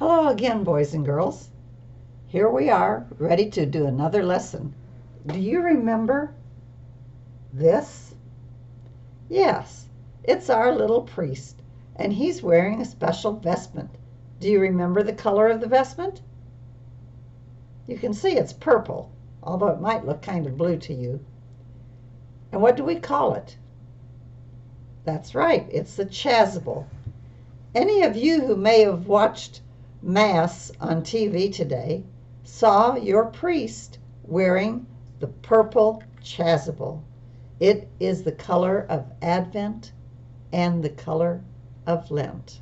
Hello again, boys and girls. Here we are, ready to do another lesson. Do you remember this? Yes, it's our little priest, and he's wearing a special vestment. Do you remember the color of the vestment? You can see it's purple, although it might look kind of blue to you. And what do we call it? That's right, it's the chasuble. Any of you who may have watched Mass on TV today saw your priest wearing the purple chasuble. It is the color of Advent and the color of Lent.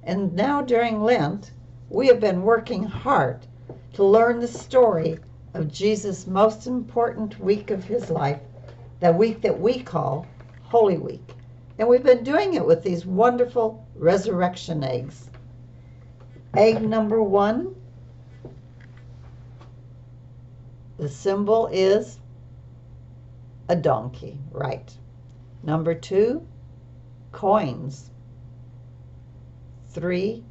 And now during Lent, we have been working hard to learn the story of Jesus' most important week of his life, the week that we call Holy Week. And we've been doing it with these wonderful resurrection eggs. Egg number 1, the symbol is a donkey, right. Number 2, coins. 3,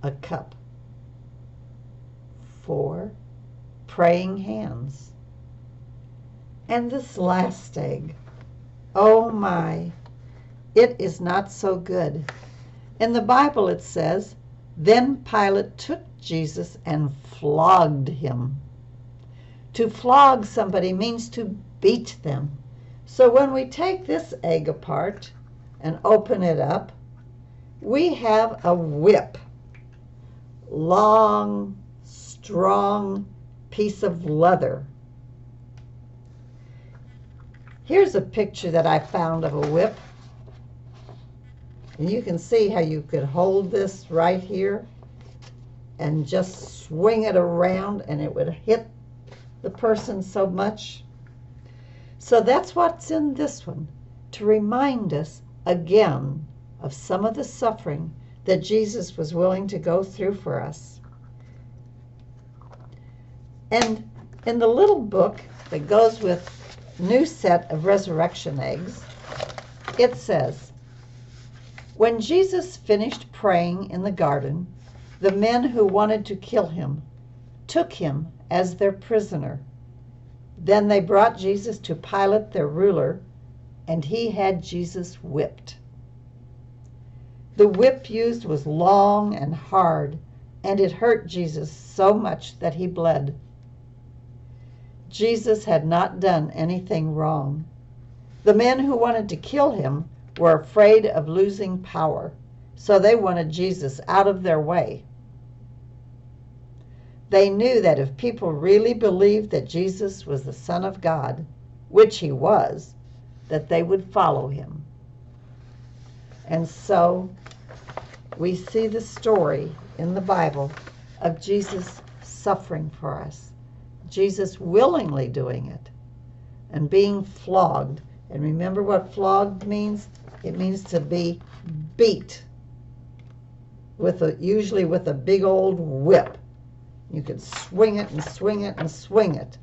a cup. 4, praying hands. And this last egg, oh my, it is not so good. In the Bible it says, then Pilate took Jesus and flogged him. To flog somebody means to beat them. So when we take this egg apart and open it up, we have a whip. Long, strong piece of leather. Here's a picture that I found of a whip. And you can see how you could hold this right here and just swing it around and it would hit the person so much. So that's what's in this one, to remind us again of some of the suffering that Jesus was willing to go through for us. And in the little book that goes with new set of resurrection eggs, it says, when Jesus finished praying in the garden, the men who wanted to kill him took him as their prisoner. Then they brought Jesus to Pilate, their ruler, and he had Jesus whipped. The whip used was long and hard, and it hurt Jesus so much that he bled. Jesus had not done anything wrong. The men who wanted to kill him were afraid of losing power, so they wanted Jesus out of their way. They knew that if people really believed that Jesus was the Son of God, which he was, that they would follow him. And so we see the story in the Bible of Jesus suffering for us, Jesus willingly doing it, and being flogged. And remember what flogged means? It means to be beat, usually with a big old whip. You could swing it and swing it and swing it.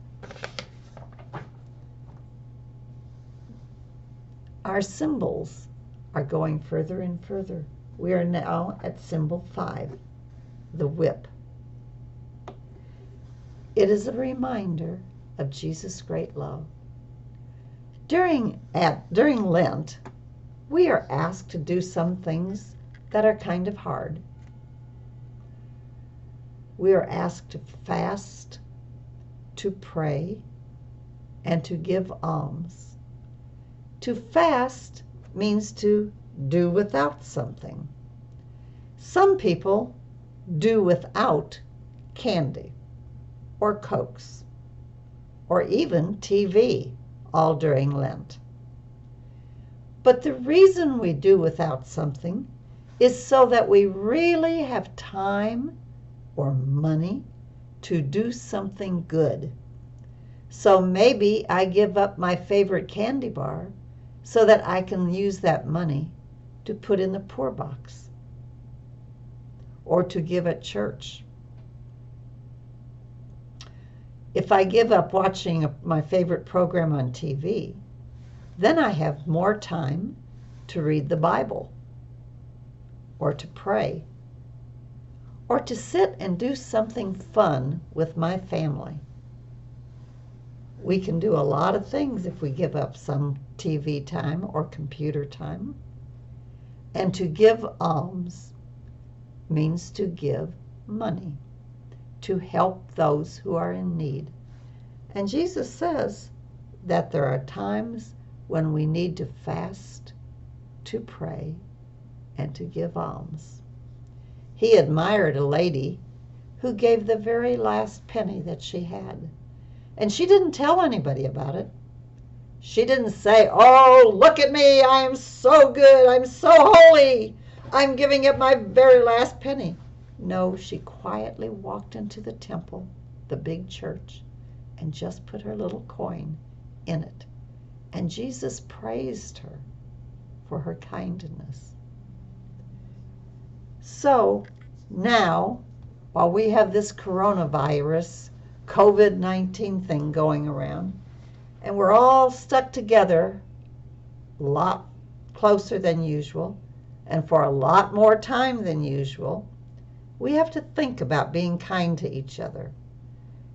Our symbols are going further and further. We are now at symbol 5, the whip. It is a reminder of Jesus' great love. During Lent, we are asked to do some things that are kind of hard. We are asked to fast, to pray, and to give alms. To fast means to do without something. Some people do without candy or Cokes or even TV all during Lent. But the reason we do without something is so that we really have time or money to do something good. So maybe I give up my favorite candy bar so that I can use that money to put in the poor box or to give at church. If I give up watching my favorite program on TV, then I have more time to read the Bible or to pray or to sit and do something fun with my family. We can do a lot of things if we give up some TV time or computer time. And to give alms means to give money, to help those who are in need. And Jesus says that there are times when we need to fast, to pray, and to give alms. He admired a lady who gave the very last penny that she had. And she didn't tell anybody about it. She didn't say, "Oh, look at me, I am so good, I'm so holy, I'm giving up my very last penny." No, she quietly walked into the temple, the big church, and just put her little coin in it. And Jesus praised her for her kindness. So now, while we have this coronavirus, COVID-19 thing going around, and we're all stuck together a lot closer than usual, and for a lot more time than usual, we have to think about being kind to each other.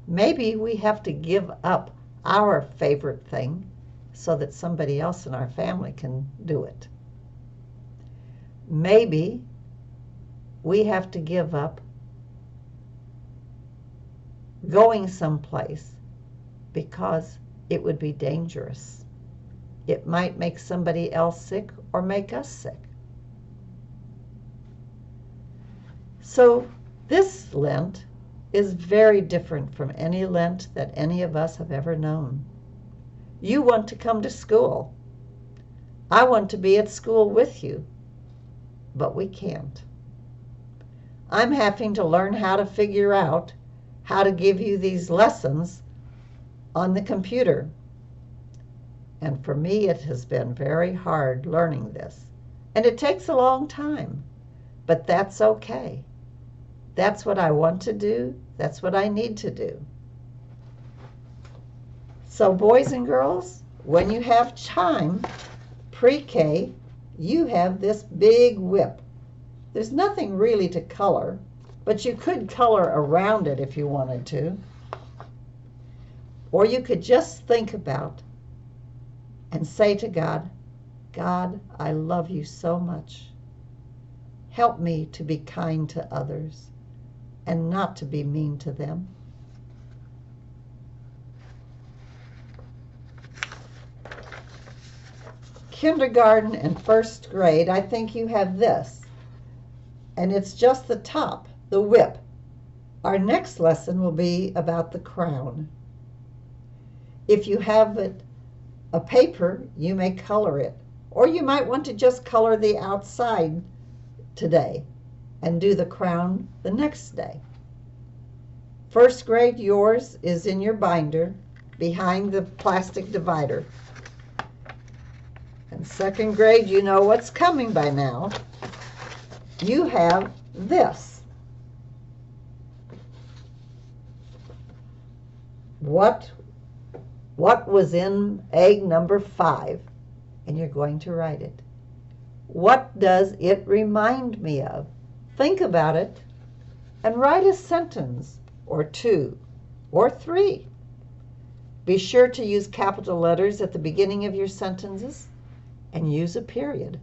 Maybe we have to give up our favorite thing so that somebody else in our family can do it. Maybe we have to give up going someplace because it would be dangerous. It might make somebody else sick or make us sick. So this Lent is very different from any Lent that any of us have ever known. You want to come to school. I want to be at school with you, but we can't. I'm having to learn how to figure out how to give you these lessons on the computer. And for me, it has been very hard learning this. And it takes a long time, but that's okay. That's what I want to do. That's what I need to do. So boys and girls, when you have time, pre-K, you have this big whip. There's nothing really to color, but you could color around it if you wanted to. Or you could just think about and say to God, "God, I love you so much. Help me to be kind to others and not to be mean to them." Kindergarten and first grade, I think you have this. And it's just the top, the whip. Our next lesson will be about the crown. If you have a paper, you may color it. Or you might want to just color the outside today and do the crown the next day. First grade, yours is in your binder behind the plastic divider. And second grade, you know what's coming by now. You have this. What was in egg number 5? And you're going to write it. What does it remind me of? Think about it and write a sentence or 2 or 3. Be sure to use capital letters at the beginning of your sentences and use a period.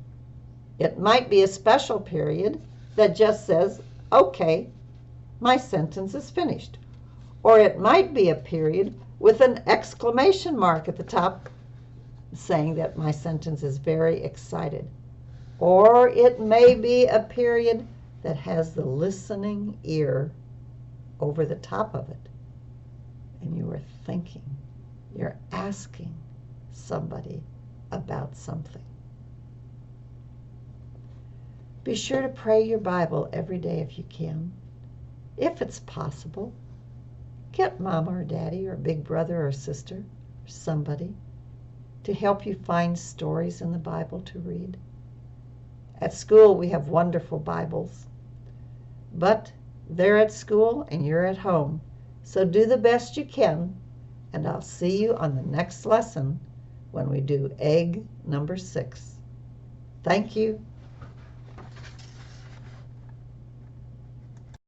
It might be a special period that just says, "Okay, my sentence is finished." Or it might be a period with an exclamation mark at the top saying that my sentence is very excited. Or it may be a period that has the listening ear over the top of it. And you are thinking, you're asking somebody about something. Be sure to pray your Bible every day if you can. If it's possible, get mama or daddy or big brother or sister or somebody to help you find stories in the Bible to read. At school, we have wonderful Bibles, but they're at school and you're at home. So do the best you can, and I'll see you on the next lesson when we do egg number 6. Thank you.